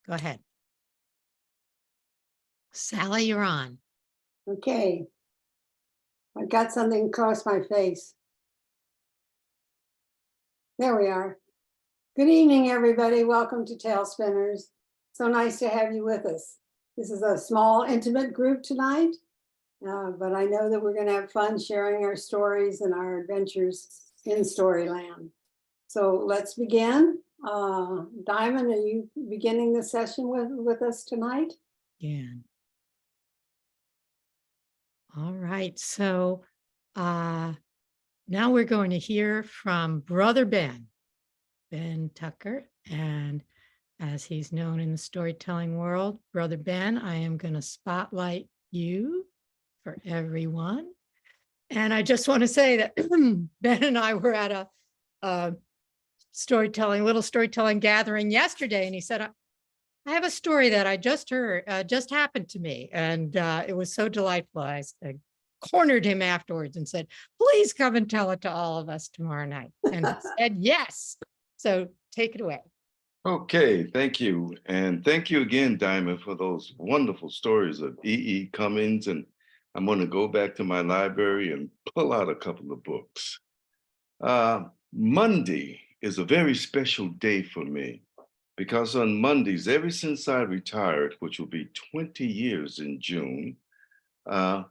Go ahead. Sally, you're on. Okay. I got something across my face. There we are. Good evening, everybody. Welcome to Tale Spinners. So nice to have you with us. This is a small, intimate group tonight, but I know that we're going to have fun sharing our stories and our adventures in Storyland. So let's begin. Diamond, are you beginning the session with us tonight? Yeah. All right. So now we're going to hear from Brother Ben Tucker. And as he's known in the storytelling world, Brother Ben, I am going to spotlight you for everyone. And I just want to say that Ben and I were at a little storytelling gathering yesterday, and he said, I have a story that I just heard, just happened to me. And it was so delightful. I cornered him afterwards and said, please come and tell it to all of us tomorrow night. And he said, yes. So take it away. Okay, thank you. And thank you again, Diamond, for those wonderful stories of E.E. Cummings. And I'm going to go back to my library and pull out a couple of books. Monday is a very special day for me because on Mondays, ever since I retired, which will be 20 years in June, I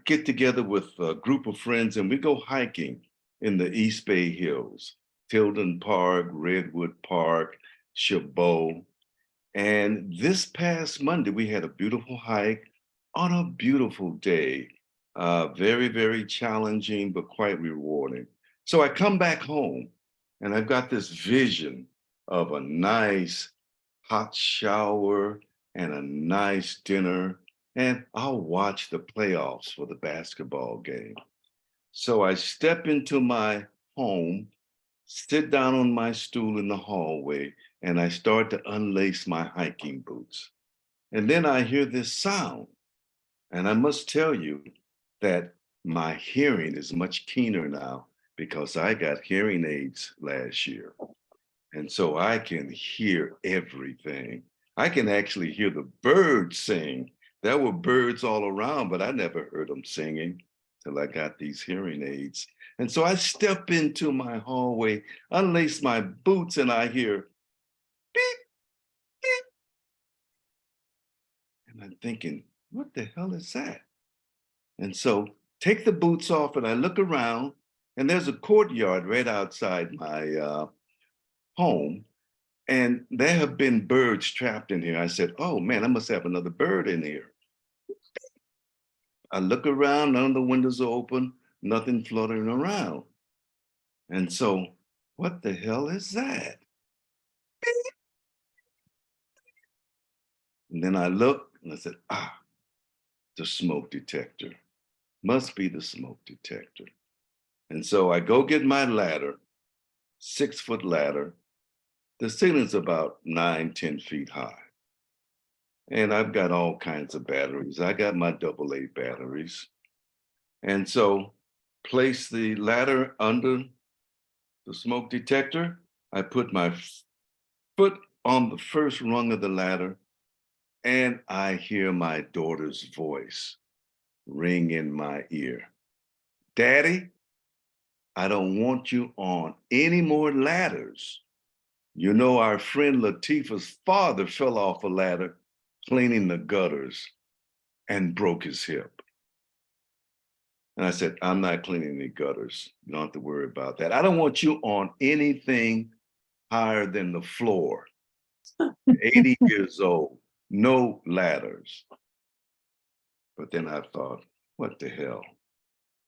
get together with a group of friends and we go hiking in the East Bay Hills, Tilden Park, Redwood Park, Chabot. And this past Monday, we had a beautiful hike on a beautiful day. Very, very challenging, but quite rewarding. So I come back home and I've got this vision of a nice hot shower and a nice dinner, and I'll watch the playoffs for the basketball game. So I step into my home, sit down on my stool in the hallway, and I start to unlace my hiking boots. And then I hear this sound. And I must tell you that my hearing is much keener now because I got hearing aids last year. And so I can hear everything. I can actually hear the birds sing. There were birds all around, but I never heard them singing till I got these hearing aids. And so I step into my hallway, unlace my boots, and I hear beep, beep. And I'm thinking, what the hell is that? And so take the boots off and I look around and there's a courtyard right outside my home. And there have been birds trapped in here. I said, oh man, I must have another bird in here. I look around, none of the windows are open, nothing fluttering around. And so, what the hell is that? And then I looked and I said, the smoke detector. Must be the smoke detector. And so I go get my ladder, 6-foot ladder. The ceiling's about 9-10 feet high. And I've got all kinds of batteries. I got my AA batteries. And so place the ladder under the smoke detector. I put my foot on the first rung of the ladder and I hear my daughter's voice ring in my ear. Daddy, I don't want you on any more ladders. You know, our friend Latifah's father fell off a ladder cleaning the gutters and broke his hip. And I said, I'm not cleaning any gutters. You don't have to worry about that. I don't want you on anything higher than the floor. 80 years old, no ladders. But then I thought, what the hell?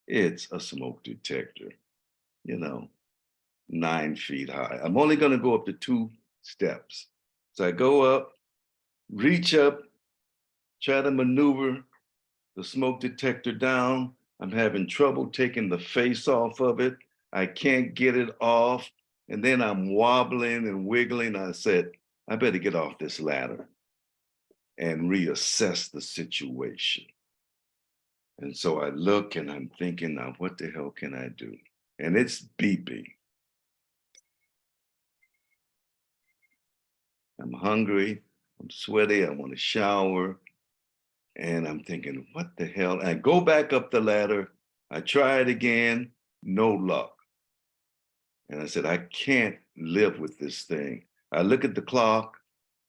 It's a smoke detector, 9 feet high. I'm only going to go up to 2 steps. So I go up, reach up, try to maneuver the smoke detector down. I'm having trouble taking the face off of it. I can't get it off. And then I'm wobbling and wiggling. I said, I better get off this ladder and reassess the situation. And so I look and I'm thinking, now what the hell can I do? And it's beeping. I'm hungry. I'm sweaty. I want to shower. And I'm thinking, what the hell? And I go back up the ladder. I try it again. No luck. And I said, I can't live with this thing. I look at the clock.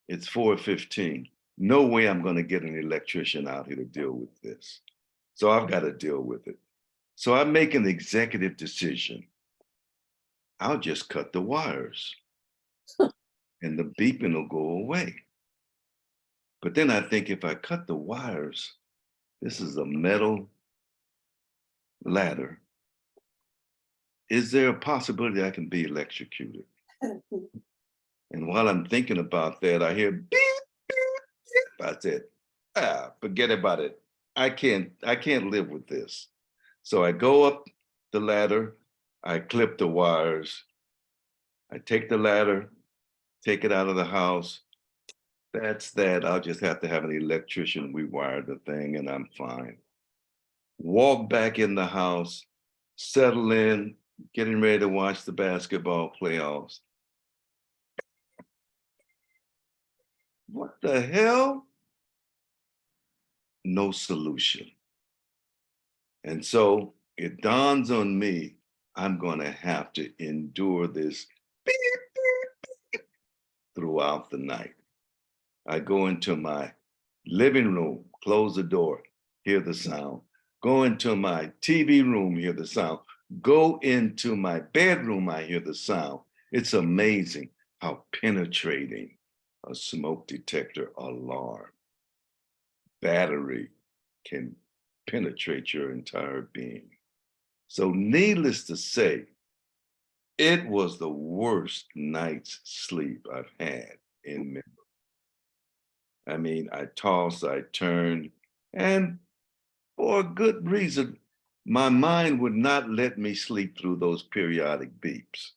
It's 4:15. No way I'm going to get an electrician out here to deal with this. So I've got to deal with it. So I make an executive decision. I'll just cut the wires and the beeping will go away. But then I think if I cut the wires, this is a metal ladder. Is there a possibility I can be electrocuted? And while I'm thinking about that, I hear beep, beep, beep. I said, forget about it. I can't live with this. So I go up the ladder, I clip the wires, I take the ladder, take it out of the house. That's that. I'll just have to have an electrician rewire the thing and I'm fine. Walk back in the house, settle in, getting ready to watch the basketball playoffs. What the hell? No solution. And so it dawns on me, I'm going to have to endure this beep, beep, beep throughout the night. I go into my living room, close the door, hear the sound. Go into my TV room, hear the sound. Go into my bedroom, I hear the sound. It's amazing how penetrating a smoke detector alarm battery can penetrate your entire being. So needless to say, it was the worst night's sleep I've had in memory. I mean, I tossed, I turned, and for a good reason, my mind would not let me sleep through those periodic beeps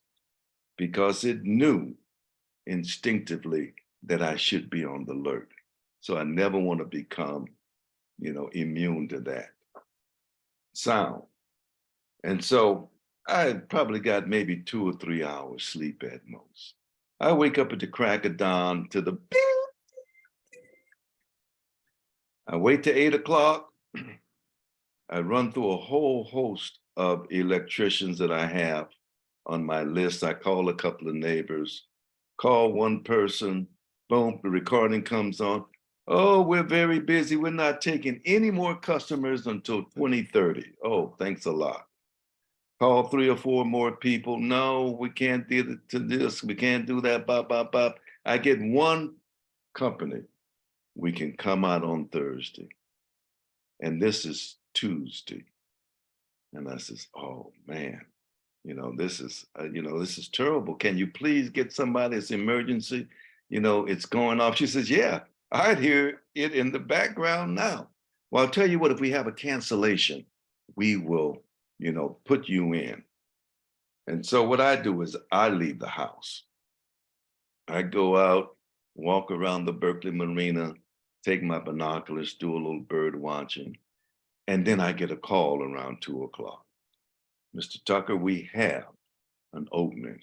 because it knew instinctively that I should be on the alert. So I never want to become, immune to that sound. And so I probably got maybe 2 or 3 hours sleep at most. I wake up at the crack of dawn to the beep. I wait till 8 o'clock. I run through a whole host of electricians that I have on my list. I call a couple of neighbors, call one person, boom, the recording comes on. Oh, we're very busy. We're not taking any more customers until 2030. Oh, thanks a lot. Call 3 or 4 more people. No, we can't do this. We can't do that. Bop, bop, bop. I get one company. We can come out on Thursday. And this is Tuesday. And I says, oh man, this is terrible. Can you please get somebody? It's emergency. It's going off. She says, yeah, I'd hear it in the background now. Well, I'll tell you what, if we have a cancellation, we will, put you in. And so what I do is I leave the house. I go out, walk around the Berkeley Marina, take my binoculars, do a little bird watching. And then I get a call around 2 o'clock. Mr. Tucker, we have an opening.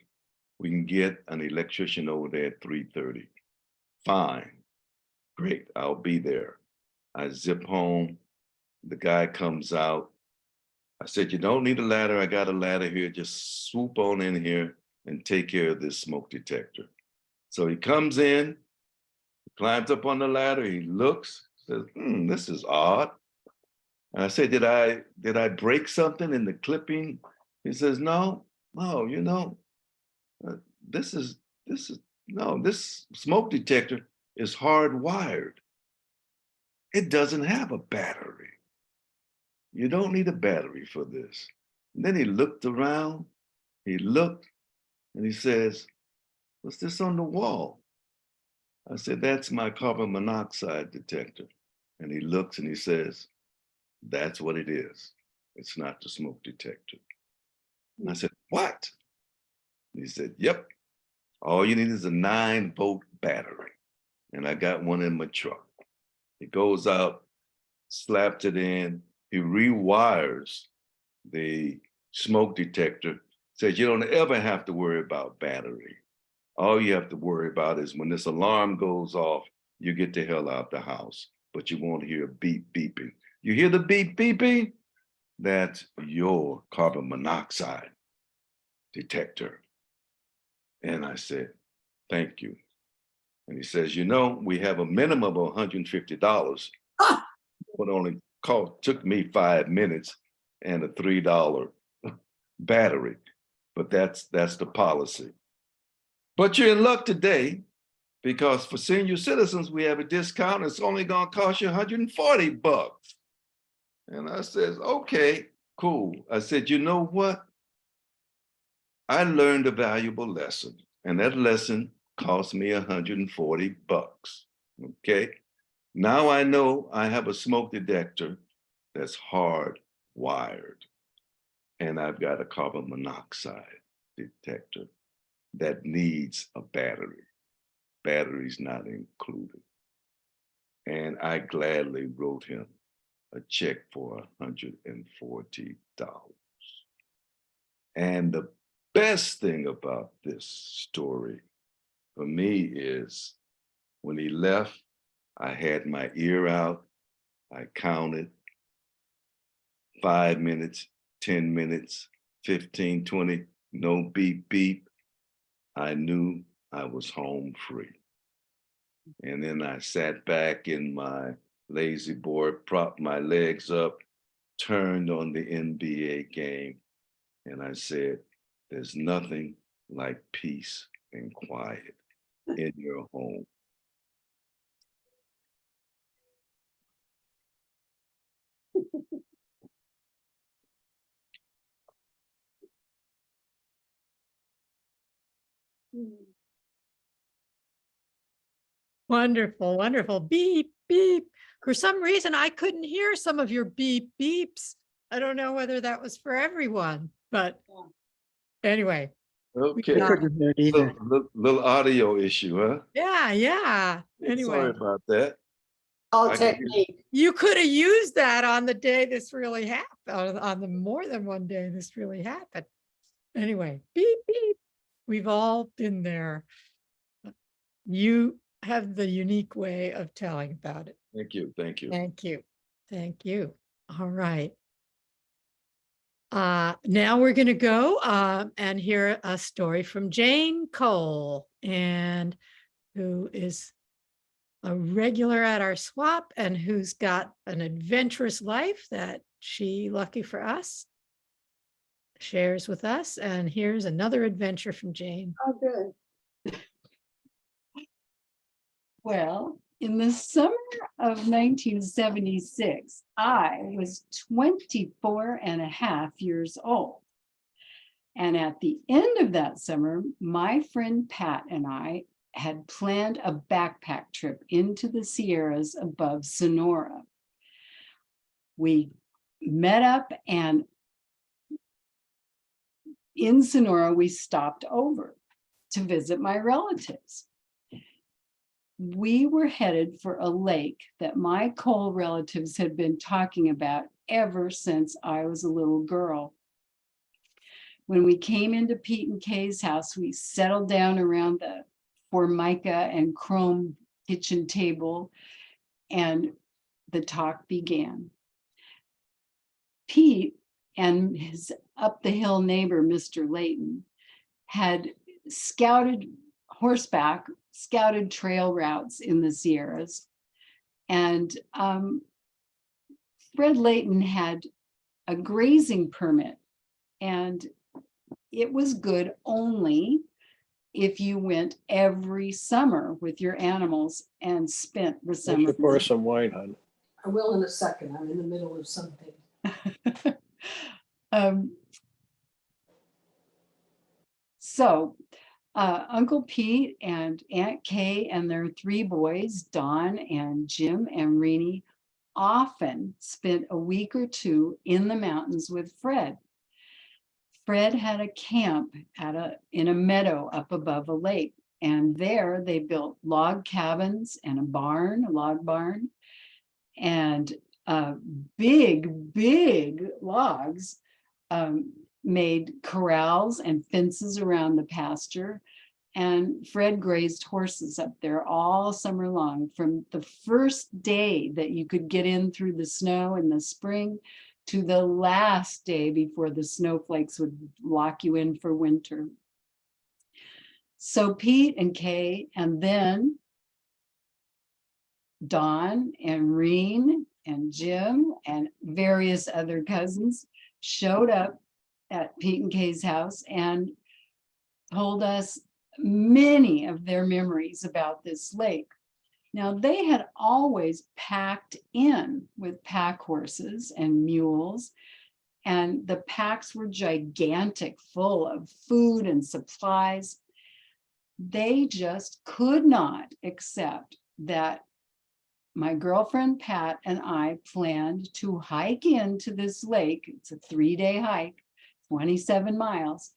We can get an electrician over there at 3:30. Fine, great, I'll be there. I zip home, the guy comes out. I said, you don't need a ladder, I got a ladder here, just swoop on in here and take care of this smoke detector. So he comes in, climbs up on the ladder, he looks, says, this is odd. And I said, did I break something in the clipping? He says, no, this smoke detector is hardwired. It doesn't have a battery. You don't need a battery for this. And then he looked around, and he says, what's this on the wall? I said, that's my carbon monoxide detector. And he looks and he says, that's what it is. It's not the smoke detector. And I said, what? And he said, yep. All you need is a 9-volt battery. And I got one in my truck. He goes out, slaps it in, he rewires the smoke detector, says you don't ever have to worry about battery. All you have to worry about is when this alarm goes off, you get the hell out the house. But you won't hear a beep beeping. You hear the beep beeping? That's your carbon monoxide detector. And I said, thank you. And he says, you know, we have a minimum of $150. Ah, What only took me 5 minutes and a $3 battery. But that's the policy. But you're in luck today because for senior citizens, we have a discount. It's only going to cost you $140. And I says, okay, cool. I said, you know what? I learned a valuable lesson, and that lesson cost me $140. Okay. Now I know I have a smoke detector that's hardwired, and I've got a carbon monoxide detector that needs a battery. Battery's not included. And I gladly wrote him a check for $140. And the best thing about this story for me is when he left, I had my ear out. I counted 5 minutes, 10 minutes, 15, 20, no beep, beep. I knew I was home free. And then I sat back in my lazy boy, propped my legs up, turned on the NBA game, and I said, there's nothing like peace and quiet in your home. Wonderful, wonderful. Beep, beep. For some reason, I couldn't hear some of your beep beeps. I don't know whether that was for everyone, but anyway. Okay. Couldn't hear it either. Little audio issue, huh? Yeah, yeah. Sorry Anyway, about that. all I can hear- technique. you could have used that on the day this really happened, on the more than one day this really happened. Anyway, beep, beep. We've all been there. You have the unique way of telling about it. Thank you. Thank you. Thank you. Thank you. All right. Now we're going to go and hear a story from Jane Cole, and who is a regular at our swap and who's got an adventurous life that she, lucky for us, shares with us. And here's another adventure from Jane. Oh, good. Well, in the summer of 1976, I was 24 and a half years old. And at the end of that summer, my friend Pat and I had planned a backpack trip into the Sierras above Sonora. We met up, and in Sonora, we stopped over to visit my relatives. We were headed for a lake that my Cole relatives had been talking about ever since I was a little girl. When we came into Pete and Kay's house, we settled down around the Formica and chrome kitchen table, and the talk began. Pete and his up the hill neighbor, Mr. Layton, had scouted trail routes in the Sierras. And Fred Layton had a grazing permit, and it was good only if you went every summer with your animals and spent the I summer. should pour some wine, hon. I will in a second. I'm in the middle of something. So Uncle Pete and Aunt Kay and their three boys, Don and Jim and Renee, often spent a week or two in the mountains with Fred. Fred had a camp in a meadow up above a lake, and there they built log cabins and a log barn, and big logs made corrals and fences around the pasture. And Fred grazed horses up there all summer long, from the first day that you could get in through the snow in the spring to the last day before the snowflakes would lock you in for winter. So Pete and Kay, and then Don and Reen and Jim and various other cousins showed up at Pete and Kay's house and told us many of their memories about this lake. Now, they had always packed in with pack horses and mules, and the packs were gigantic, full of food and supplies. They just could not accept that my girlfriend Pat and I planned to hike into this lake. It's a 3-day hike, 27 miles,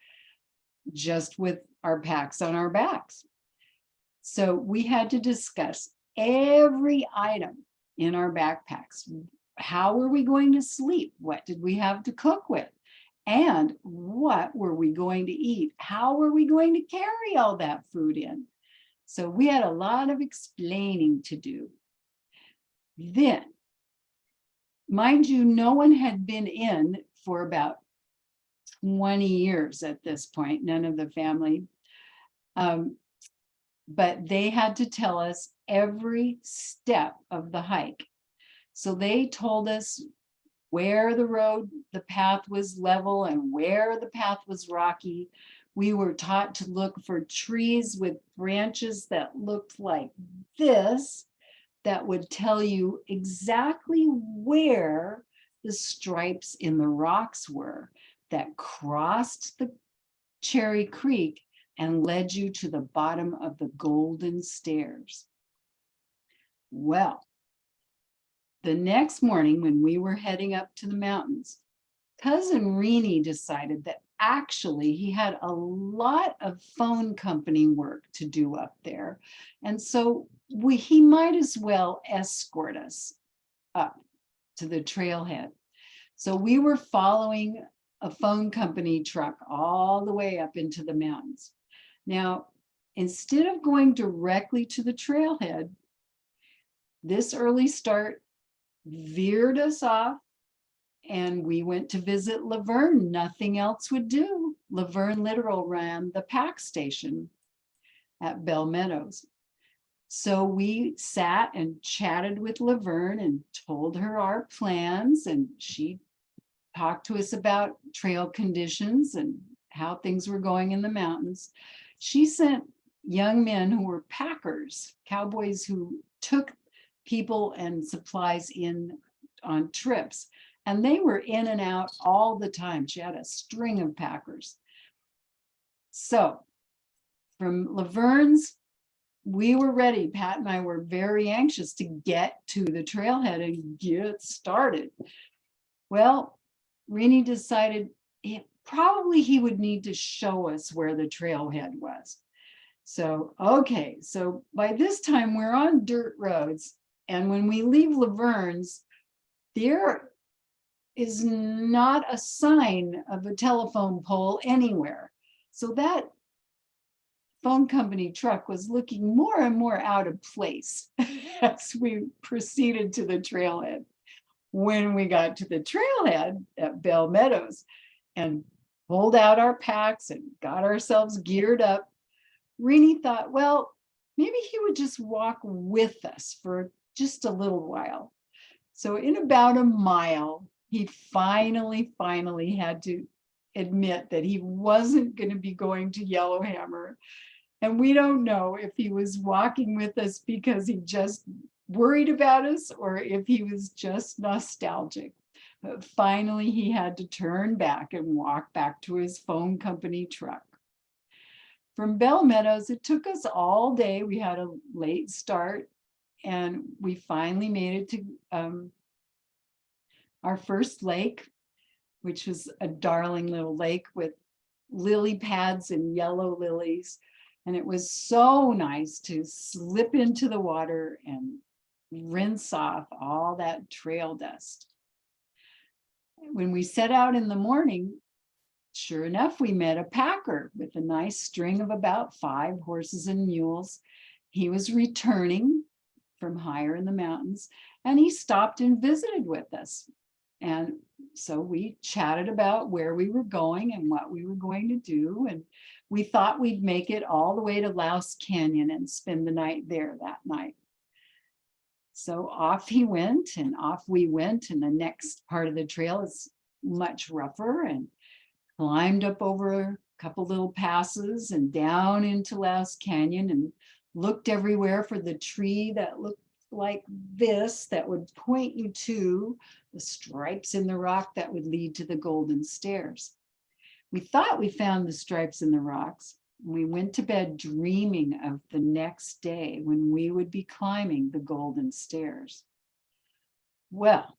just with our packs on our backs. So we had to discuss every item in our backpacks. How were we going to sleep? What did we have to cook with? And what were we going to eat? How were we going to carry all that food in? So we had a lot of explaining to do. Then, mind you, no one had been in for about 20 years at this point, none of the family. But they had to tell us every step of the hike. So they told us where the path was level and where the path was rocky. We were taught to look for trees with branches that looked like this, that would tell you exactly where the stripes in the rocks were that crossed the Cherry Creek and led you to the bottom of the golden stairs. Well, the next morning when we were heading up to the mountains, Cousin Reenie decided that actually he had a lot of phone company work to do up there. And so he might as well escort us up to the trailhead. So we were following a phone company truck all the way up into the mountains. Now, instead of going directly to the trailhead, this early start veered us off, and we went to visit Laverne. Nothing else would do. Laverne Literal ran the pack station at Bell Meadows. So we sat and chatted with Laverne and told her our plans, and she talked to us about trail conditions and how things were going in the mountains. She sent young men who were packers, cowboys who took people and supplies in on trips, and they were in and out all the time. She had a string of packers. So from Laverne's, we were ready. Pat and I were very anxious to get to the trailhead and get started. Well, Rennie decided probably he would need to show us where the trailhead was. So, okay, so by this time we're on dirt roads, and when we leave Laverne's, there is not a sign of a telephone pole anywhere. So that phone company truck was looking more and more out of place as we proceeded to the trailhead. When we got to the trailhead at Bell Meadows and pulled out our packs and got ourselves geared up, Rennie thought, well, maybe he would just walk with us for just a little while. So in about a mile, he finally had to admit that he wasn't going to be going to Yellowhammer. And we don't know if he was walking with us because he just worried about us or if he was just nostalgic. But finally, he had to turn back and walk back to his phone company truck. From Bell Meadows, it took us all day. We had a late start, and we finally made it to our first lake, which was a darling little lake with lily pads and yellow lilies. And it was so nice to slip into the water and rinse off all that trail dust. When we set out in the morning, sure enough, we met a packer with a nice string of about 5 horses and mules. He was returning from higher in the mountains, and he stopped and visited with us. And so we chatted about where we were going and what we were going to do. And we thought we'd make it all the way to Louse Canyon and spend the night there that night. So off he went and off we went. And the next part of the trail is much rougher, and climbed up over a couple little passes and down into Louse Canyon and looked everywhere for the tree that looked like this, that would point you to the stripes in the rock that would lead to the golden stairs. We thought we found the stripes in the rocks. We went to bed dreaming of the next day when we would be climbing the golden stairs. Well,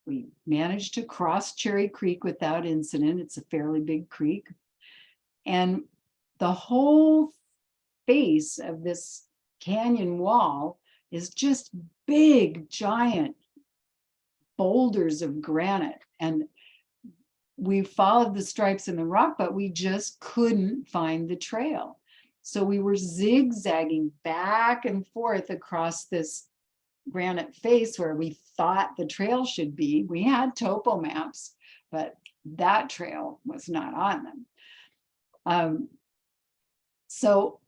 we managed to cross Cherry Creek without incident. It's a fairly big creek. And the whole face of this canyon wall is just big, giant boulders of granite. And we followed the stripes in the rock, but we just couldn't find the trail. So we were zigzagging back and forth across this granite face where we thought the trail should be. We had topo maps, but that trail was not on them. So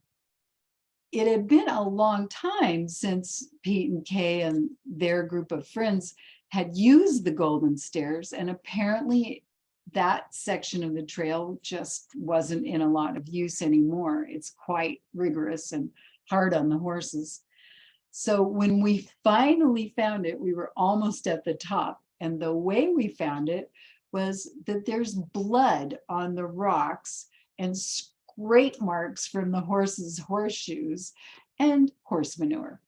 it had been a long time since Pete and Kay and their group of friends had used the golden stairs, and apparently that section of the trail just wasn't in a lot of use anymore. It's quite rigorous and hard on the horses. So when we finally found it, we were almost at the top. And the way we found it was that there's blood on the rocks and scrape marks from the horses' horseshoes and horse manure.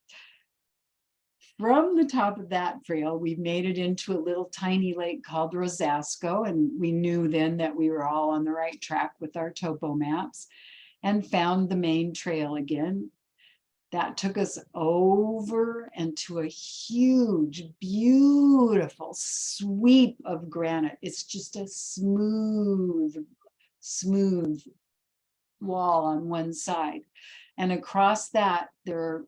From the top of that trail, we made it into a little tiny lake called Rosasco, and we knew then that we were all on the right track with our topo maps, and found the main trail again. That took us over and to a huge, beautiful sweep of granite. It's just a smooth wall on one side. And across that, there are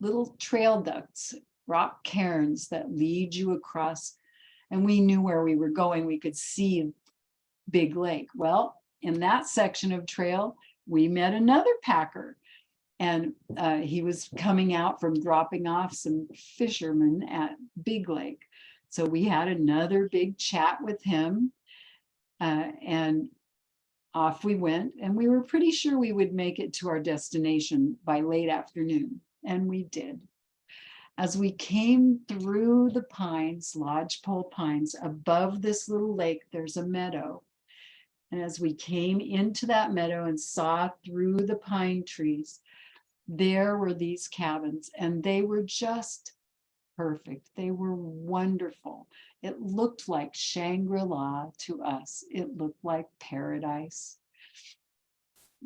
little trail ducts, rock cairns that lead you across. And we knew where we were going. We could see Big Lake. Well, in that section of trail, we met another packer. And he was coming out from dropping off some fishermen at Big Lake. So we had another big chat with him, and off we went. And we were pretty sure we would make it to our destination by late afternoon, and we did. As we came through the pines, lodgepole pines, above this little lake, there's a meadow. And as we came into that meadow and saw through the pine trees, there were these cabins, and they were just perfect. They were wonderful. It looked like Shangri-La to us. It looked like paradise.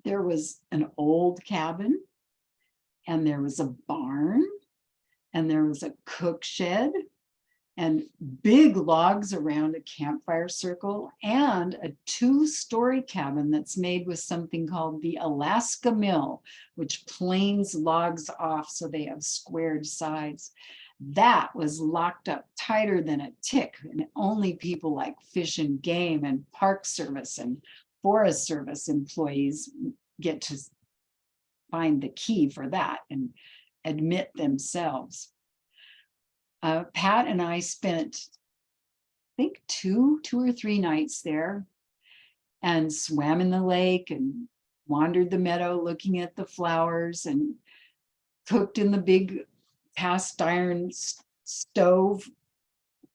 There was an old cabin, and there was a barn, and there was a cook shed, and big logs around a campfire circle, and a 2-story cabin that's made with something called the Alaska mill, which planes logs off so they have squared sides. That was locked up tighter than a tick, and only people like Fish and Game and Park Service and Forest Service employees get to find the key for that and admit themselves. Pat and I spent, I think, two or three nights there, and swam in the lake and wandered the meadow looking at the flowers, and cooked in the big cast iron stove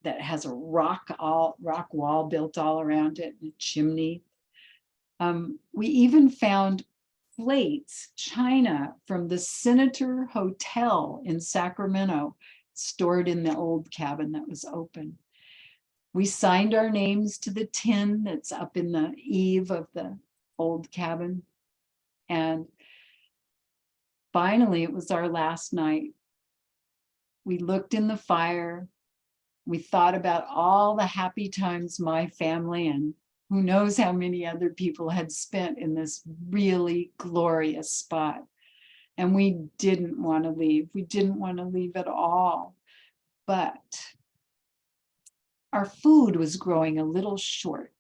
that has a rock wall built all around it, and a chimney. We even found plates, china from the Senator Hotel in Sacramento, stored in the old cabin that was open. We signed our names to the tin that's up in the eave of the old cabin. And finally, it was our last night. We looked in the fire. We thought about all the happy times my family and who knows how many other people had spent in this really glorious spot. And we didn't want to leave. We didn't want to leave at all. But our food was growing a little short.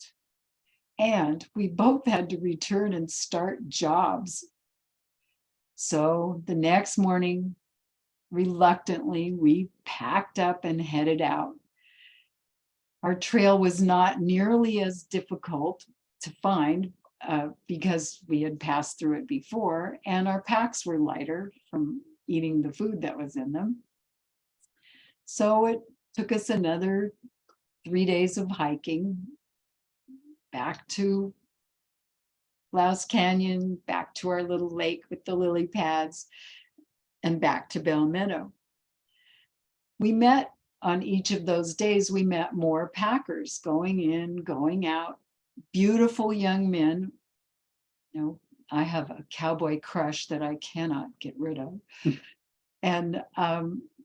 And we both had to return and start jobs. So the next morning, reluctantly, we packed up and headed out. Our trail was not nearly as difficult to find because we had passed through it before, and our packs were lighter from eating the food that was in them. So it took us another 3 days of hiking back to Louse Canyon, back to our little lake with the lily pads, and back to Bell Meadow. We met on each of those days, we met more packers going in, going out, beautiful young men. You know, I have a cowboy crush that I cannot get rid of. And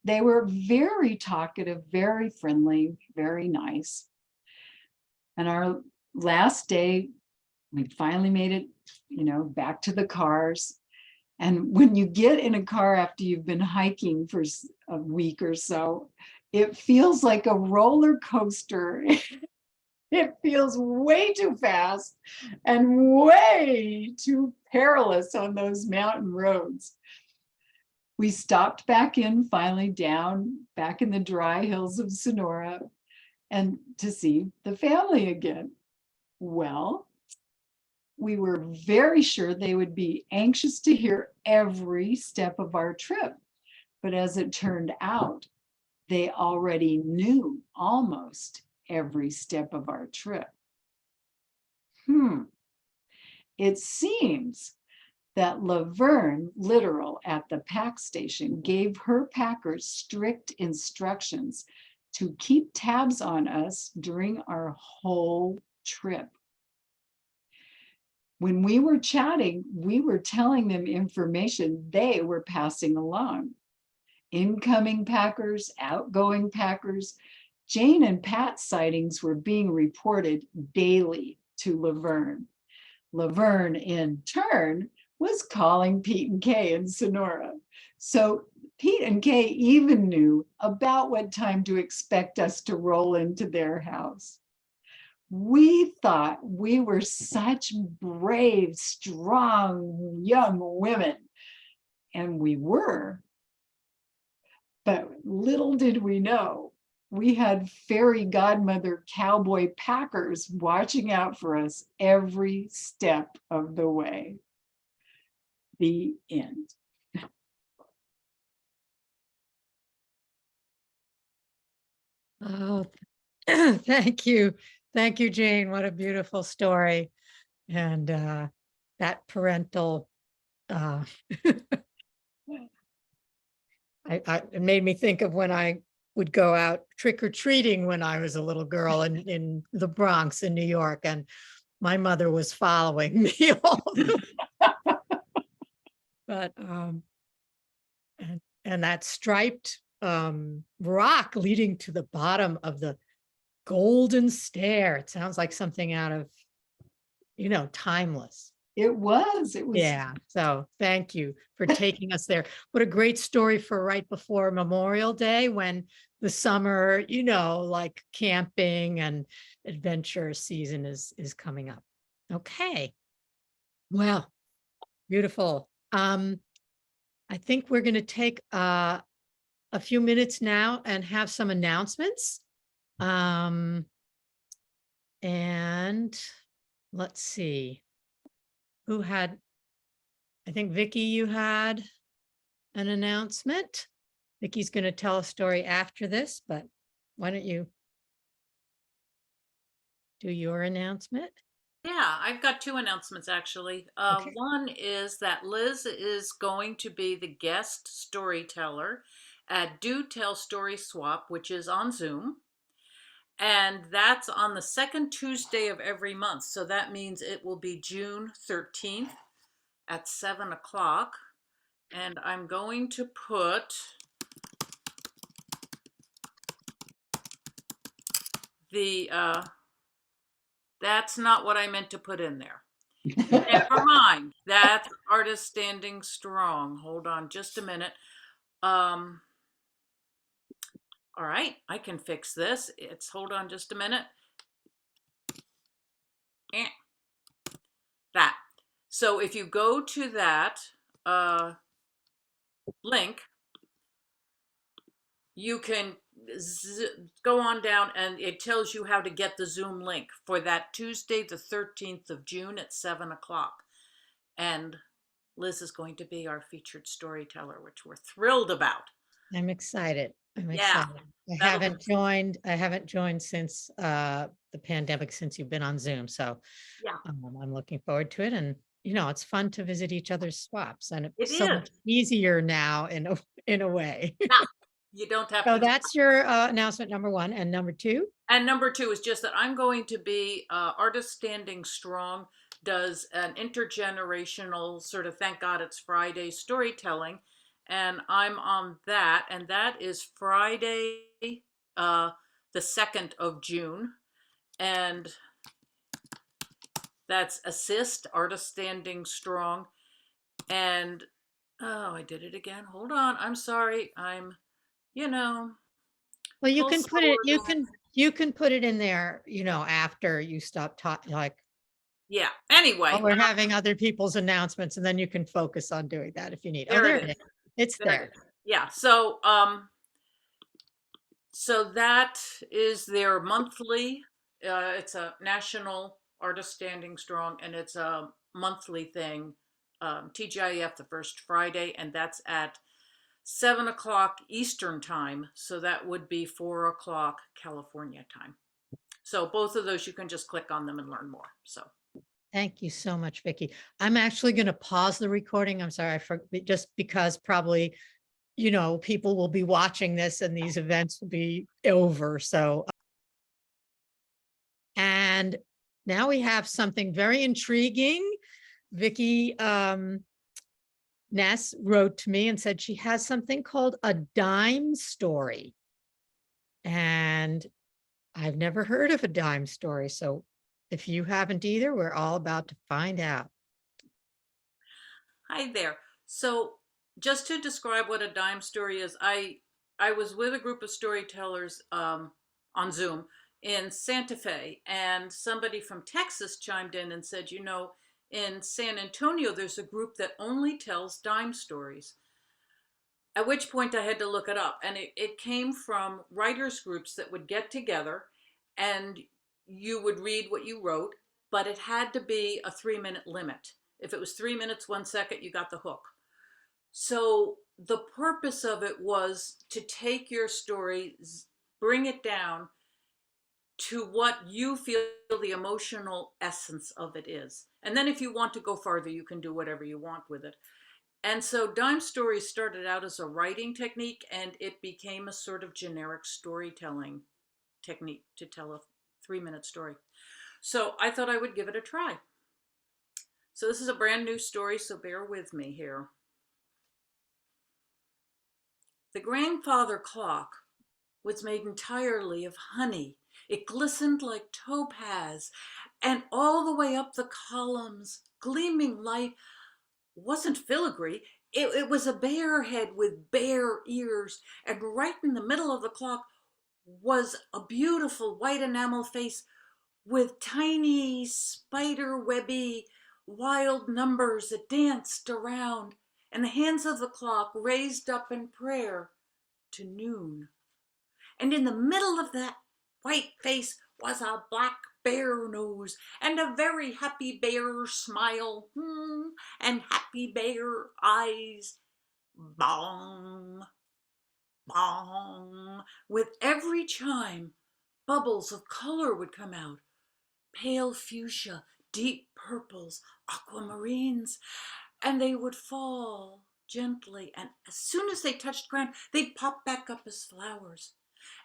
they were very talkative, very friendly, very nice. And our last day, we finally made it, you know, back to the cars. And when you get in a car after you've been hiking for a week or so, it feels like a roller coaster. It feels way too fast and way too perilous on those mountain roads. We stopped back in, finally down, back in the dry hills of Sonora, and to see the family again. Well, we were very sure they would be anxious to hear every step of our trip. But as it turned out, they already knew almost every step of our trip. It seems that Laverne, literal at the pack station, gave her packers strict instructions to keep tabs on us during our whole trip. When we were chatting, we were telling them information they were passing along. Incoming packers, outgoing packers, Jane and Pat's sightings were being reported daily to Laverne. Laverne, in turn, was calling Pete and Kay in Sonora. So Pete and Kay even knew about what time to expect us to roll into their house. We thought we were such brave, strong, young women, and we were. But little did we know, we had fairy godmother cowboy packers watching out for us every step of the way. The end. Oh, thank you. Thank you, Jane. What a beautiful story. And that parental, uh, it made me think of when I would go out trick-or-treating when I was a little girl in the Bronx in New York, and my mother was following me all the but and that striped rock leading to the bottom of the Golden Stair. It sounds like something out of, Timeless. It was. Yeah. So thank you for taking us there. What a great story for right before Memorial Day when the summer, like camping and adventure season is coming up. Okay. Well, beautiful. I think we're going to take a few minutes now and have some announcements. And let's see who had, I think Vicki, you had an announcement. Vicki's going to tell a story after this, but why don't you do your announcement? Yeah, I've got two announcements actually. Okay. One is that Liz is going to be the guest storyteller at Do Tell Story Swap, which is on Zoom. And that's on the second Tuesday of every month. So that means it will be June 13th at 7 o'clock. And I'm going to put the That's not what I meant to put in there. Never mind. That's artist standing strong. Hold on just a minute. Um, all right, I can fix this. Hold on just a minute. Eh, that. So if you go to that link, you can go on down and it tells you how to get the Zoom link for that Tuesday, the 13th of June at 7 o'clock. And Liz is going to be our featured storyteller, which we're thrilled about. I'm excited. I'm Yeah, excited. I that'll be haven't joined since the pandemic, since you've been on Zoom. So yeah. I'm looking forward to it. And it's fun to visit each other's swaps, and It it's so is. much easier now in a way. Yeah, you don't have So to. that's your announcement number one. And number two? And number two is just that I'm going to be Artist Standing Strong does an intergenerational sort of thank God it's Friday storytelling. And I'm on that. And that is Friday, uh, the 2nd of June. And that's Assist, Artist Standing Strong. And oh, I did it again. Hold on. I'm sorry. I'm, you know, Well, you full can put it, slower than you can put it in there, after you stop talking, like, yeah. while Anyway, we're having other people's announcements, and then you can focus on doing that if you need. Oh, there there it it is. is. It's There it there. is. Yeah. So that is their monthly. It's a national artist standing strong, and it's a monthly thing. TGIF the first Friday, and that's at 7 o'clock Eastern time. So that would be 4 o'clock California time. So both of those, you can just click on them and learn more. So Thank you so much, Vicky. I'm actually going to pause the recording. I'm sorry, just because probably, people will be watching this and these events will be over. So, and now we have something very intriguing. Vicky Ness wrote to me and said she has something called a dime story. And I've never heard of a dime story. So if you haven't either, we're all about to find out. hi there. So just to describe what a dime story is, I was with a group of storytellers on Zoom in Santa Fe, and somebody from Texas chimed in and said, in San Antonio, there's a group that only tells dime stories. At which point I had to look it up, and it came from writers groups that would get together and you would read what you wrote, but it had to be a 3-minute limit. If it was 3 minutes, 1 second, you got the hook. So the purpose of it was to take your story, bring it down to what you feel the emotional essence of it is. And then if you want to go farther, you can do whatever you want with it. And so dime stories started out as a writing technique, and it became a sort of generic storytelling technique to tell a 3-minute story. So I thought I would give it a try. So this is a brand new story, so bear with me here. The grandfather clock was made entirely of honey. It glistened like topaz, and all the way up the columns, gleaming light, wasn't filigree. It was a bear head with bear ears, and right in the middle of the clock was a beautiful white enamel face with tiny spider webby wild numbers that danced around, and the hands of the clock raised up in prayer to noon. And in the middle of that white face was a black bear nose and a very happy bear smile, and happy bear eyes. Bong, bong. With every chime, bubbles of color would come out. Pale fuchsia, deep purples, aquamarines, and they would fall gently. And as soon as they touched ground, they'd pop back up as flowers.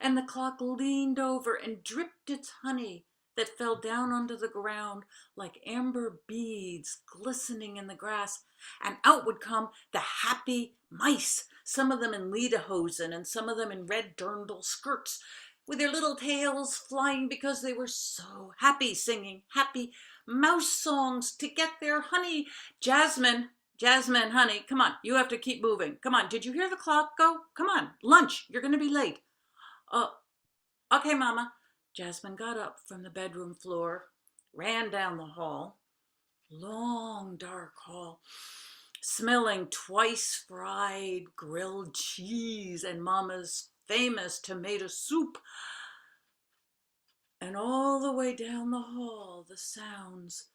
And the clock leaned over and dripped its honey that fell down onto the ground like amber beads glistening in the grass. And out would come the happy mice, some of them in lederhosen and some of them in red dirndl skirts. with their little tails flying because they were so happy, singing happy mouse songs to get their honey. Jasmine, Jasmine, honey, come on, you have to keep moving. Come on, did you hear the clock go? Come on, lunch, you're going to be late. Uh, okay, Mama. Jasmine got up from the bedroom floor, ran down the hall, long dark hall, smelling twice fried grilled cheese and Mama's famous tomato soup. And all the way down the hall, the sounds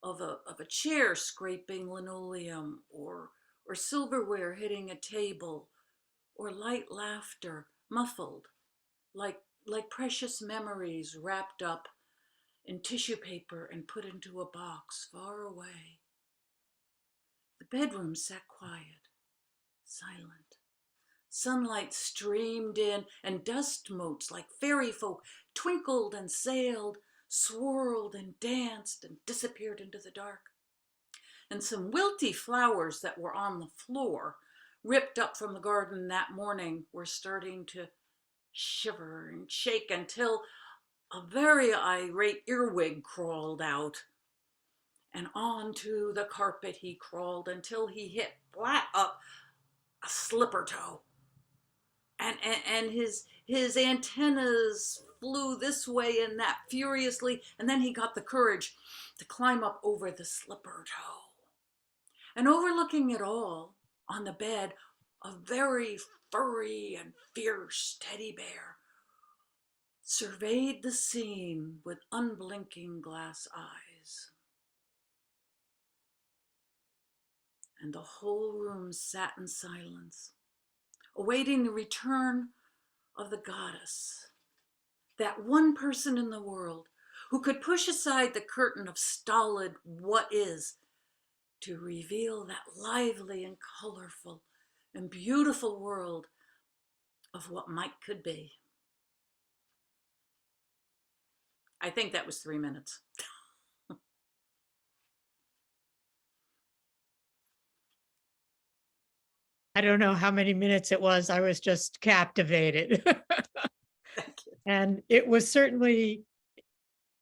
of a chair scraping linoleum, or silverware hitting a table, or light laughter muffled like precious memories wrapped up in tissue paper and put into a box far away. The bedroom sat quiet, silent. Sunlight streamed in, and dust motes like fairy folk twinkled and sailed, swirled and danced and disappeared into the dark. And some wilty flowers that were on the floor, ripped up from the garden that morning, were starting to shiver and shake until a very irate earwig crawled out. And onto the carpet he crawled until he hit flat up a slipper toe. And his antennas flew this way and that furiously, and then he got the courage to climb up over the slipper toe. And overlooking it all, on the bed, a very furry and fierce teddy bear surveyed the scene with unblinking glass eyes. And the whole room sat in silence, awaiting the return of the goddess, that one person in the world who could push aside the curtain of stolid what is to reveal that lively and colorful and beautiful world of what might could be. I think that was 3 minutes. I don't know how many minutes it was. I was just captivated. Thank you. And it was certainly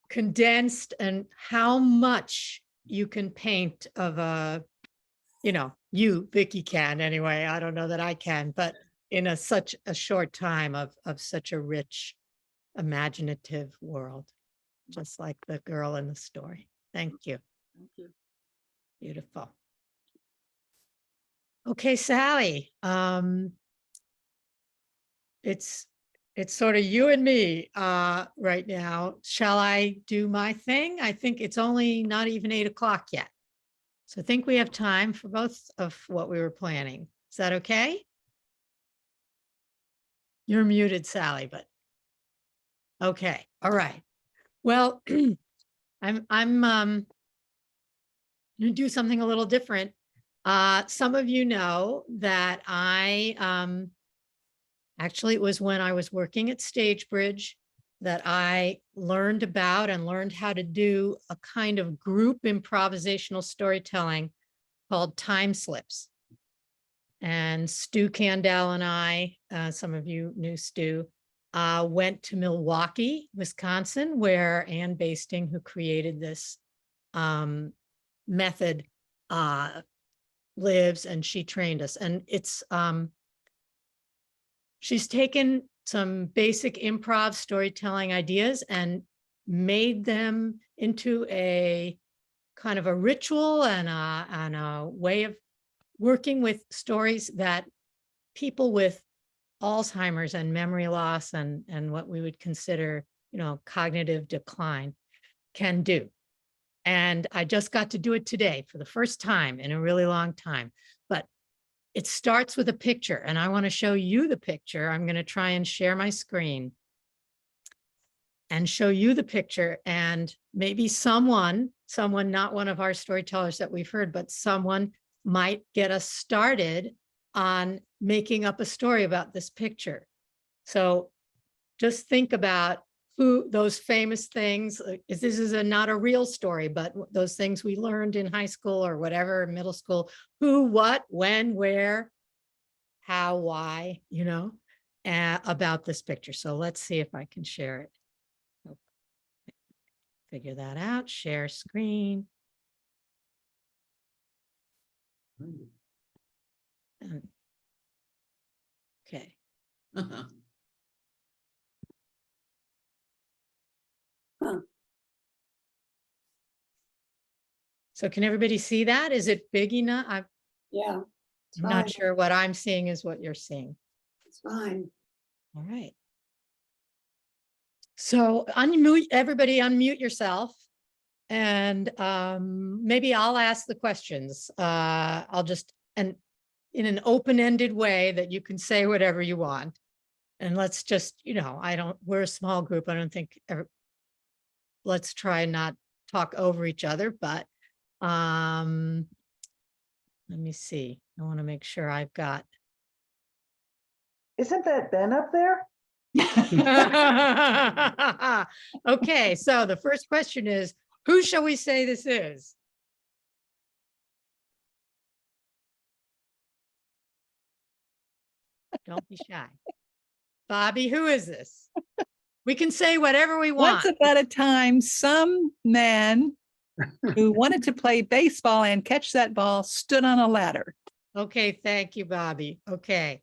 condensed, and how much you can paint of you, Vicky, can anyway. I don't know that I can, but in such a short time of such a rich, imaginative world, just like the girl in the story. Thank you. Thank you. Beautiful. Okay, Sally. It's sort of you and me right now. Shall I do my thing? I think it's only not even 8 o'clock yet. So I think we have time for both of what we were planning. Is that okay? You're muted, Sally, but okay. All right. Well, I'm going to do something a little different. Some of you know that actually, it was when I was working at Stagebridge that I learned about and learned how to do a kind of group improvisational storytelling called time slips. And Stu Candell and I, some of you knew Stu, went to Milwaukee, Wisconsin, where Ann Basting, who created this method, lives, and she trained us. And it's she's taken some basic improv storytelling ideas and made them into a kind of a ritual and a way of working with stories that people with Alzheimer's and memory loss and what we would consider, cognitive decline can do. And I just got to do it today for the first time in a really long time. But it starts with a picture, and I want to show you the picture. I'm going to try and share my screen and show you the picture, and maybe someone, not one of our storytellers that we've heard, but someone might get us started on making up a story about this picture. So just think about who those famous things, this is not a real story, but those things we learned in high school or whatever, middle school, who, what, when, where, how, why, about this picture. So let's see if I can share it. Oh, figure that out. Share screen. Okay. So can everybody see that? Is it big enough? I'm Yeah, it's not fine. sure what I'm seeing is what you're seeing. It's fine. All right. So unmute, everybody unmute yourself. And maybe I'll ask the questions. I'll just, and in an open-ended way that you can say whatever you want. And let's just, we're a small group. I don't think, let's try not talk over each other, but let me see. I want to make sure I've got. Isn't that Ben up there? Okay, so the first question is, who shall we say this is? Don't be shy. Bobby, who is this? We can say whatever we want. Once upon a time, some man who wanted to play baseball and catch that ball stood on a ladder. Okay, thank you, Bobby. Okay,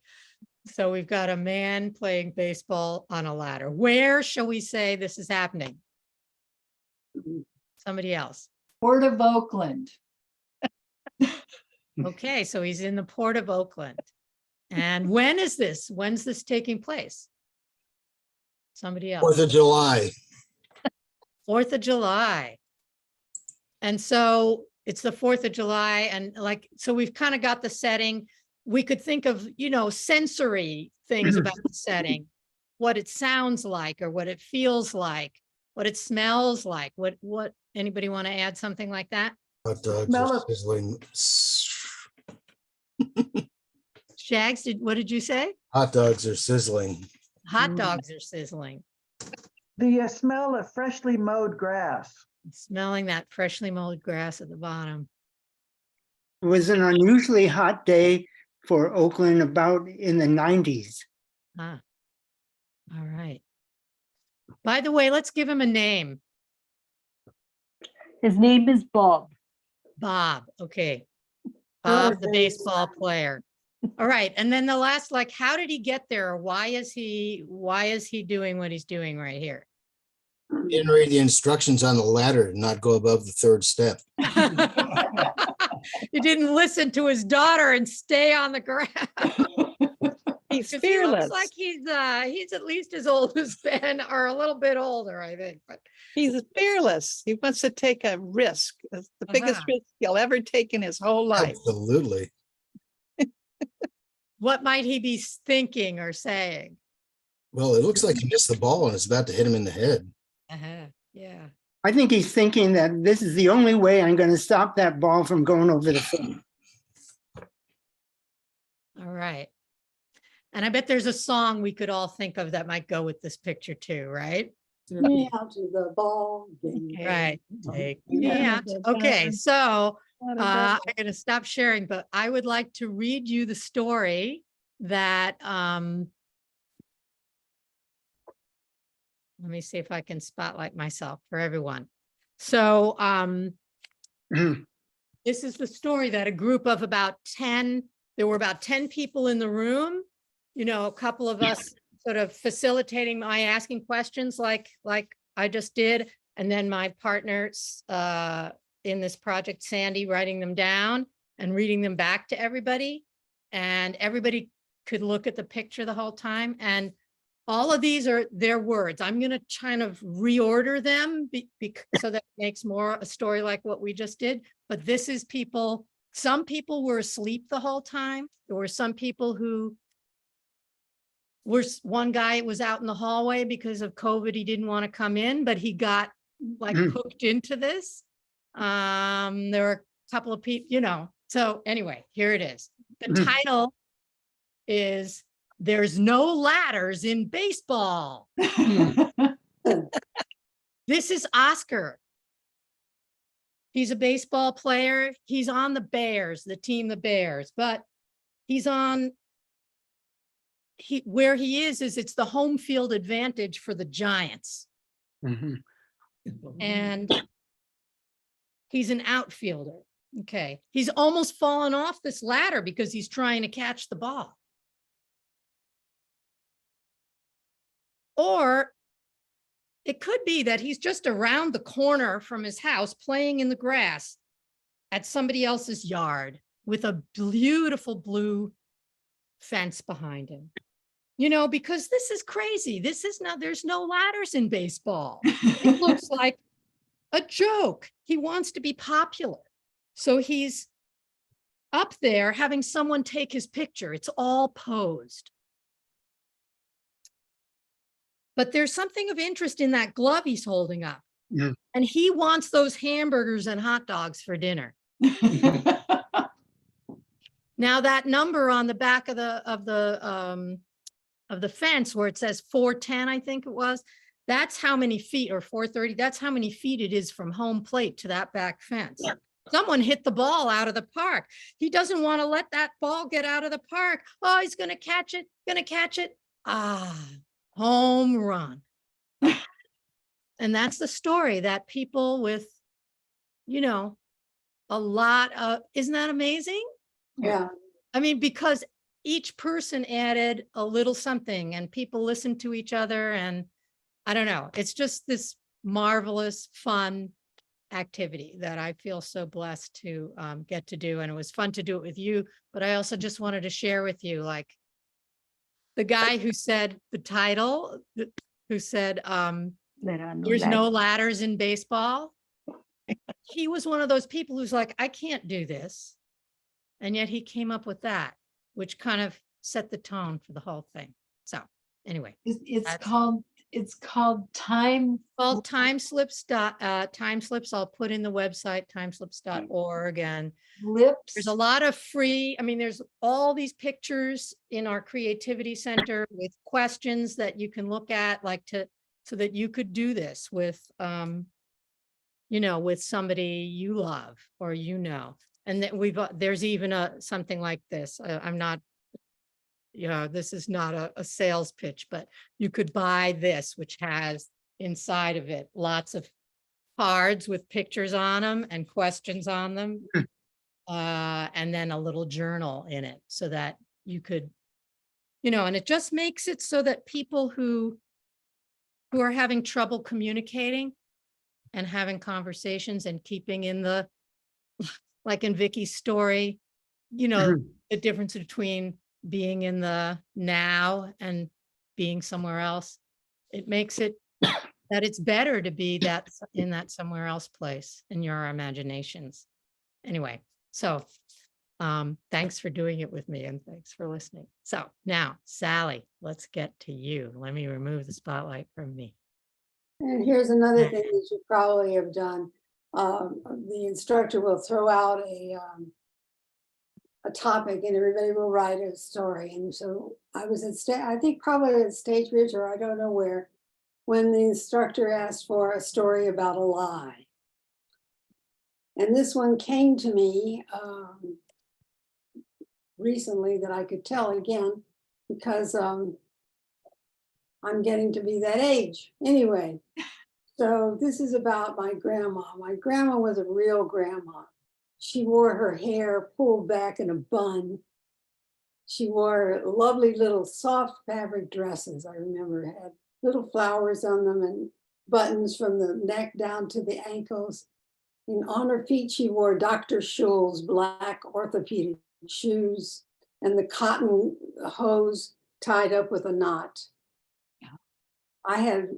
so we've got a man playing baseball on a ladder. Where shall we say this is happening? Somebody else. Port of Oakland. Okay, so he's in the Port of Oakland. And when is this? When's this taking place? Somebody else. 4th of July. 4th of July. And so it's the 4th of July. And so we've kind of got the setting. We could think of, sensory things about the setting, what it sounds like, or what it feels like, what it smells like. What anybody want to add something like that? Hot dogs Smell are of- sizzling. Shags, what did you say? Hot dogs are sizzling. Hot dogs are sizzling. The smell of freshly mowed grass. Smelling that freshly mowed grass at the bottom. It was an unusually hot day for Oakland about in the 90s. Ah, all right. By the way, let's give him a name. His name is Bob. Bob. Okay. Bob, the Perfect. baseball player. All right. And then the last, how did he get there? Or why is he doing what he's doing right here? Didn't read the instructions on the ladder and not go above the 3rd step. He didn't listen to his daughter and stay on the ground. He's 'Cause he fearless. looks like he's at least as old as Ben, or a little bit older, I think. But He's fearless. He wants to take a risk. It's the biggest Uh-huh. risk he'll ever take in his whole life. Absolutely. what might he be thinking or saying? Well, it looks like he missed the ball and it's about to hit him in the head. Yeah. I think he's thinking that this is the only way I'm going to stop that ball from going over the fence. All right. And I bet there's a song we could all think of that might go with this picture too, right? Me out to the ball game. Right. Take me Yeah, out. the Okay, ball. so What I'm about- going to stop sharing, but I would like to read you the story that let me see if I can spotlight myself for everyone. So this is the story that a group of about 10, there were about 10 people in the room, a couple of us sort of facilitating my asking questions like I just did. And then my partners in this project, Sandy, writing them down and reading them back to everybody. And everybody could look at the picture the whole time. And all of these are their words. I'm going to kind of reorder them so that it makes more a story like what we just did. But this is people, some people were asleep the whole time. There were some people who one guy was out in the hallway because of COVID. He didn't want to come in, but he got hooked into this. There were a couple of people, so anyway, here it is. The title is There's No Ladders in Baseball. This is Oscar. He's a baseball player. He's on the Bears, the Bears, but he's where he is it's the home field advantage for the Giants. Mhm. And he's an outfielder. Okay. He's almost fallen off this ladder because he's trying to catch the ball. Or it could be that he's just around the corner from his house playing in the grass at somebody else's yard with a beautiful blue fence behind him. You know, because this is crazy. There's no ladders in baseball. It looks like a joke. He wants to be popular. So he's up there having someone take his picture. It's all posed. But there's something of interest in that glove he's holding up. Yeah. And he wants those hamburgers and hot dogs for dinner. Now that number on the back of the fence where it says 410, I think it was, that's how many feet, or 430, that's how many feet it is from home plate to that back fence. Someone hit the ball out of the park. He doesn't want to let that ball get out of the park. Oh, he's going to catch it. Home run. And that's the story that people with, you know, a lot of, isn't that amazing? Yeah. I mean, because each person added a little something and people listened to each other. And I don't know, it's just this marvelous, fun activity that I feel so blessed to get to do. And it was fun to do it with you, but I also just wanted to share with you, like the guy who said the title, who said, there's no ladders in baseball. He was one of those people who's like, I can't do this. And yet he came up with that, which kind of set the tone for the whole thing. So anyway, It's called time. well, time slips. Time slips. I'll put in the website, timeslips.org. And Lips. there's a lot of free, I mean, there's all these pictures in our creativity center with questions that you can look at, like so that you could do this with, you know, with somebody you love or, you know, and that there's even something like this. I'm not, you know, this is not a sales pitch, but you could buy this, which has inside of it lots of cards with pictures on them and questions on them. And then a little journal in it so that you could, you know, and it just makes it so that people who are having trouble communicating and having conversations and keeping in the, like in Vicky's story, you know, the difference between being in the now and being somewhere else, it makes it that it's better to be that in that somewhere else place in your imaginations. Anyway, so thanks for doing it with me and thanks for listening. So now, Sally, let's get to you. Let me remove the spotlight from me. And here's another thing that you probably have done. The instructor will throw out a topic and everybody will write a story. And so I was I think probably at Stage Ridge, or I don't know where, when the instructor asked for a story about a lie. And this one came to me recently that I could tell again, because I'm getting to be that age. Anyway, so this is about my grandma. My grandma was a real grandma. She wore her hair pulled back in a bun. She wore lovely little soft fabric dresses. I remember had little flowers on them and buttons from the neck down to the ankles. And on her feet, she wore Dr. Schul's black orthopedic shoes and the cotton hose tied up with a knot. I had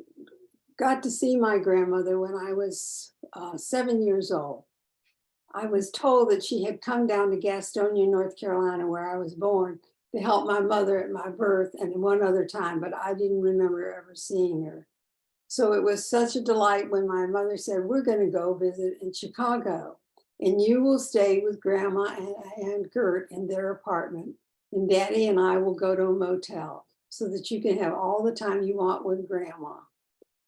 got to see my grandmother when I was 7 years old. I was told that she had come down to Gastonia, North Carolina, where I was born, to help my mother at my birth and one other time, but I didn't remember ever seeing her. So it was such a delight when my mother said, we're going to go visit in Chicago and you will stay with Grandma and Gert in their apartment, and Daddy and I will go to a motel so that you can have all the time you want with Grandma.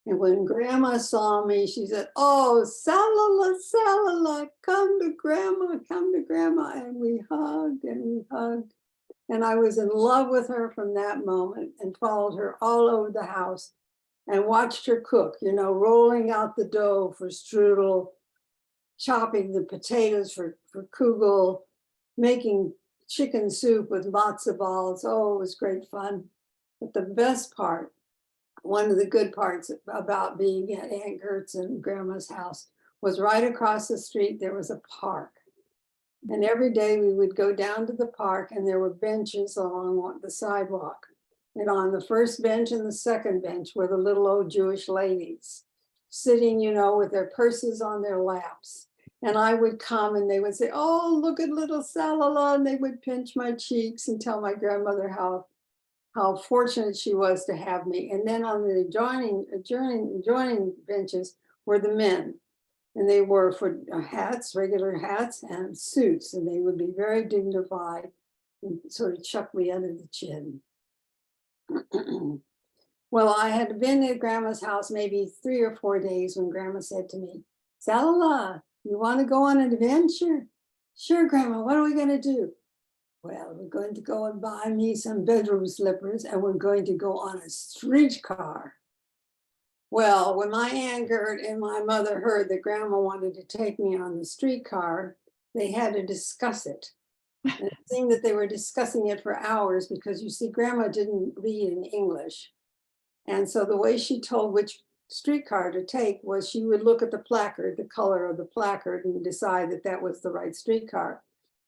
And when Grandma saw me, she said, oh, Salala, Salala, come to Grandma, come to Grandma. And we hugged and we hugged. And I was in love with her from that moment and followed her all over the house and watched her cook, you know, rolling out the dough for strudel, chopping the potatoes for kugel, making chicken soup with matzo balls. Oh, it was great fun. But the best part, one of the good parts about being at Aunt Gert's and Grandma's house was right across the street, there was a park. And every day we would go down to the park and there were benches along the sidewalk. And on the first bench and the second bench were the little old Jewish ladies sitting, you know, with their purses on their laps. And I would come and they would say, oh, look at little Salala. And they would pinch my cheeks and tell my grandmother how fortunate she was to have me. And then on the adjoining benches were the men. And they wore for hats, regular hats and suits. And they would be very dignified and sort of chuck me under the chin. Well, I had been at Grandma's house maybe 3 or 4 days when Grandma said to me, Salala, you want to go on an adventure? Sure, Grandma, what are we going to do? Well, we're going to go and buy me some bedroom slippers and we're going to go on a streetcar. Well, when my Aunt Gert and my mother heard that Grandma wanted to take me on the streetcar, they had to discuss it. And it seemed that they were discussing it for hours because you see, Grandma didn't read in English. And so the way she told which streetcar to take was she would look at the placard, the color of the placard, and decide that that was the right streetcar.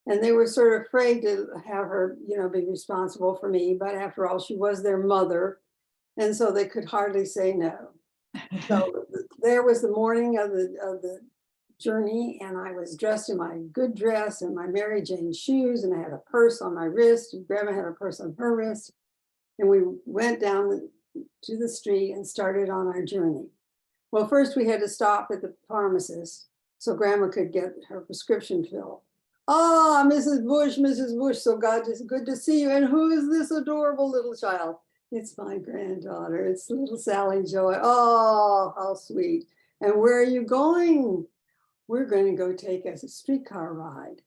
And they were sort of afraid to have her, you know, be responsible for me. But after all, she was their mother. And so they could hardly say no. So there was the morning of the journey, and I was dressed in my good dress and my Mary Jane shoes, and I had a purse on my wrist, and Grandma had a purse on her wrist. And we went down to the street and started on our journey. Well, first we had to stop at the pharmacist so Grandma could get her prescription filled. Ah, Mrs. Bush, so God, it's good to see you. And who is this adorable little child? It's my granddaughter. It's little Sally Joy. Oh, how sweet. And where are you going? We're going to go take a streetcar ride.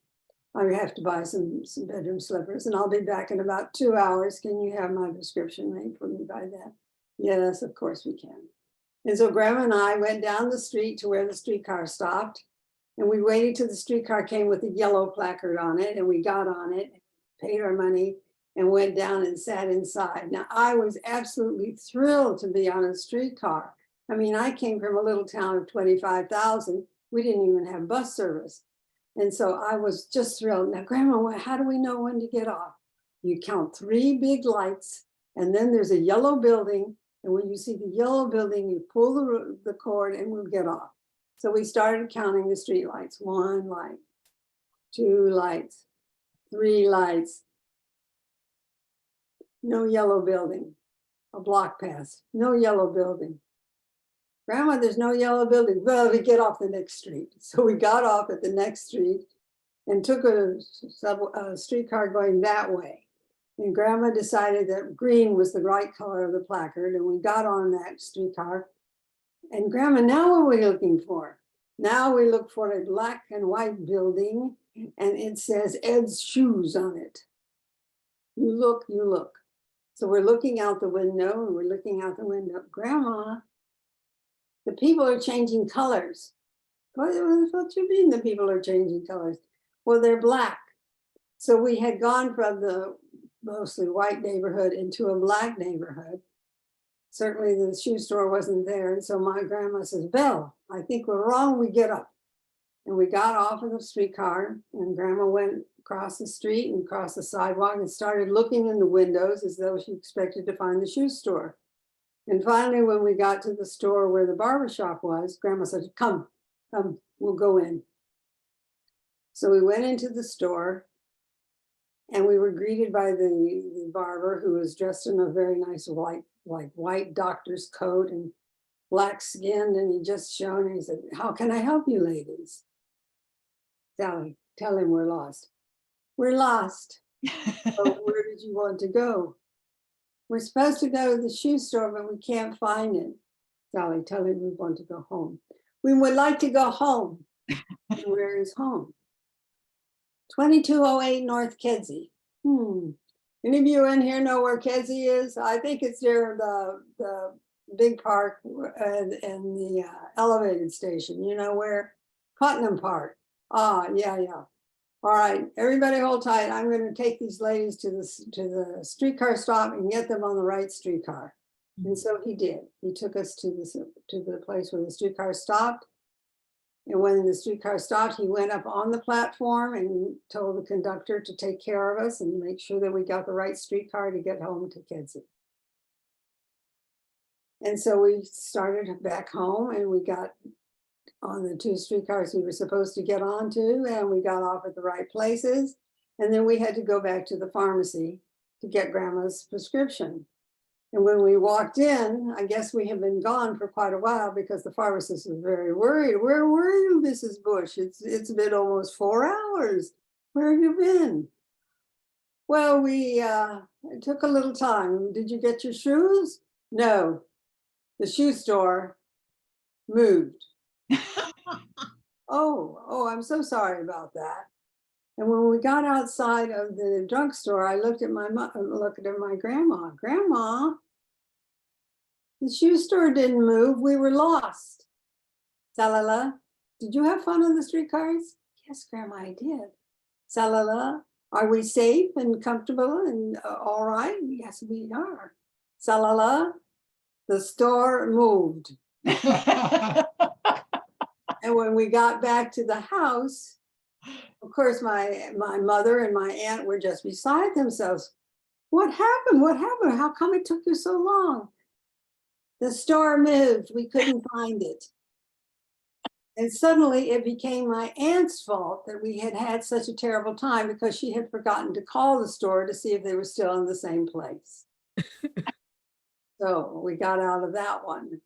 I have to buy some bedroom slippers and I'll be back in about 2 hours. Can you have my prescription made for me by then? Yes, of course we can. And so Grandma and I went down the street to where the streetcar stopped. And we waited till the streetcar came with a yellow placard on it, and we got on it, paid our money, and went down and sat inside. Now, I was absolutely thrilled to be on a streetcar. I mean, I came from a little town of 25,000. We didn't even have bus service. And so I was just thrilled. Now, Grandma, how do we know when to get off? You count 3 big lights, and then there's a yellow building. And when you see the yellow building, you pull the cord and we'll get off. So we started counting the street lights. 1 light, 2 lights, 3 lights. No yellow building. A block pass. No yellow building. Grandma, there's no yellow building. Well, we get off the next street. So we got off at the next street and took a streetcar going that way. And Grandma decided that green was the right color of the placard. And we got on that streetcar. And Grandma, now what are we looking for? Now we look for a black and white building, and it says Ed's Shoes on it. You look, you look. So we're looking out the window, and we're looking out the window. Grandma, the people are changing colors. What do you mean the people are changing colors? Well, they're black. So we had gone from the mostly white neighborhood into a black neighborhood. Certainly the shoe store wasn't there. And so my grandma says, Belle, I think we're wrong. We get up. And we got off of the streetcar and Grandma went across the street and across the sidewalk and started looking in the windows as though she expected to find the shoe store. And finally, when we got to the store where the barber shop was, Grandma said, come, we'll go in. So we went into the store and we were greeted by the barber who was dressed in a very nice white doctor's coat and black skinned, and he just shone and he said, how can I help you ladies? Sally, tell him we're lost. We're lost. So where did you want to go? We're supposed to go to the shoe store, but we can't find it. Sally, tell him we want to go home. We would like to go home. And where is home? 2208 North Kedzie. Any of you in here know where Kedzie is? I think it's near the big park and the elevated station, you know where? Putnam Park. Ah, yeah, yeah. All right, everybody hold tight. I'm going to take these ladies to the streetcar stop and get them on the right streetcar. And so he did. He took us to the place where the streetcar stopped. And when the streetcar stopped, he went up on the platform and told the conductor to take care of us and make sure that we got the right streetcar to get home to Kedzie. And so we started back home and we got on the 2 streetcars we were supposed to get onto, and we got off at the right places. And then we had to go back to the pharmacy to get Grandma's prescription. And when we walked in, I guess we had been gone for quite a while because the pharmacist was very worried. Where were you, Mrs. Bush? It's been almost 4 hours. Where have you been? Well, it took a little time. Did you get your shoes? No, the shoe store moved. Oh, I'm so sorry about that. And when we got outside of the drugstore, I looked at my grandma. Grandma, the shoe store didn't move. We were lost. Salala, did you have fun on the streetcars? Yes, Grandma, I did. Salala, are we safe and comfortable and all right? Yes, we are. Salala, the store moved. And when we got back to the house, of course, my mother and my aunt were just beside themselves. What happened? What happened? How come it took you so long? The store moved. We couldn't find it. And suddenly it became my aunt's fault that we had had such a terrible time because she had forgotten to call the store to see if they were still in the same place. So we got out of that one.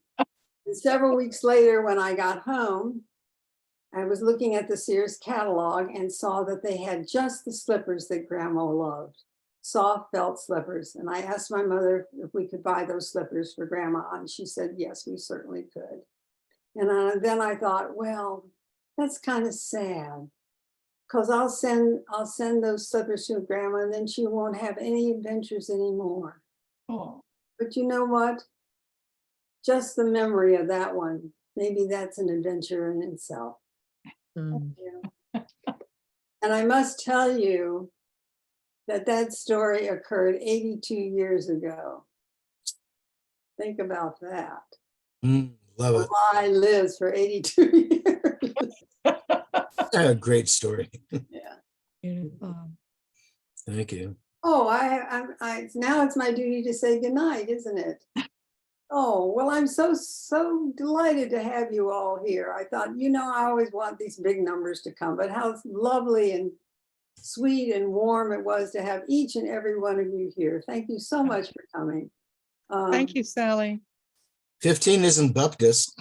And several weeks later, when I got home, I was looking at the Sears catalog and saw that they had just the slippers that Grandma loved, soft felt slippers. And I asked my mother if we could buy those slippers for Grandma, and she said, yes, we certainly could. And then I thought, well, that's kind of sad because I'll send those slippers to Grandma and then she won't have any adventures anymore. Oh. But you know what? Just the memory of that one, maybe that's an adventure in itself. Mm. And I must tell you that story occurred 82 years ago. Think about that. Love it. I lived for 82 years. A great story. Yeah. Beautiful. Thank you. Oh, now it's my duty to say goodnight, isn't it? Oh, well, I'm so delighted to have you all here. I thought, I always want these big numbers to come, but how lovely and sweet and warm it was to have each and every one of you here. Thank you so much for coming. Thank you, Sally. 15 isn't Bupkis.